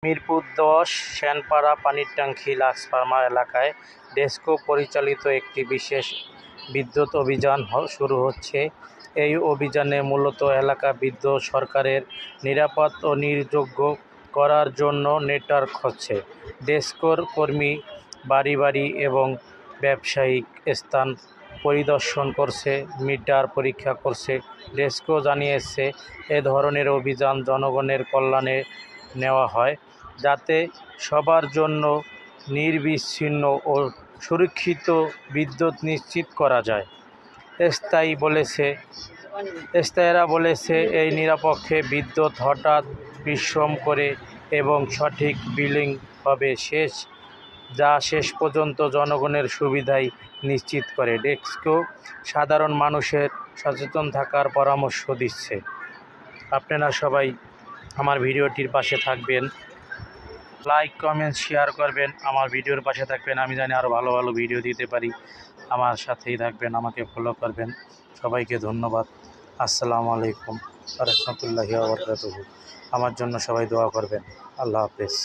মিরপুর ১০ সেনপাড়া পানির ট্যাঙ্কি lux Pharma এলাকায় ডেসকো পরিচালিত একটি বিশেষ বিদ্যুৎ অভিযান শুরু হচ্ছে। এই অভিযানে মূলত এলাকা বিদ্যুৎ সরকারের নিরাপদ ও নির্যোগ্য করার জন্য নেটওয়ার্ক হচ্ছে। ডেসকোর কর্মী বাড়ি বাড়ি এবং ব্যবসায়িক স্থান পরিদর্শন করছে, মিটার পরীক্ষা করছে। ডেসকো জানিয়েছে, এ ধরনের অভিযান জনগণের কল্যাণে নেওয়া হয়, যাতে সবার জন্য নিরবিচ্ছিন্ন ও সুরক্ষিত বিদ্যুৎ নিশ্চিত করা যায়। স্থায়ীরা বলেছে, এই নিরপেক্ষ বিদ্যুৎ হঠাৎ বিশ্রাম করে এবং সঠিক বিলিং হবে যা শেষ পর্যন্ত জনগণের সুবিধাই নিশ্চিত করে। ডেসকো সাধারণ মানুষের সচেতন থাকার পরামর্শ দিচ্ছে। আপনারা সবাই আমার ভিডিওটির পাশে থাকবেন, লাইক কমেন্ট শেয়ার করবেন, আমার ভিডিওর পাশে থাকবেন। আমি জানি আরও ভালো ভালো ভিডিও দিতে পারি। আমার সাথেই থাকবেন, আমাকে ফলো করবেন। সবাইকে ধন্যবাদ। আসসালামু আলাইকুম ওয়া রাহমাতুল্লাহি ওয়া বারাকাতুহু। আমার জন্য সবাই দোয়া করবেন। আল্লাহ হাফেজ।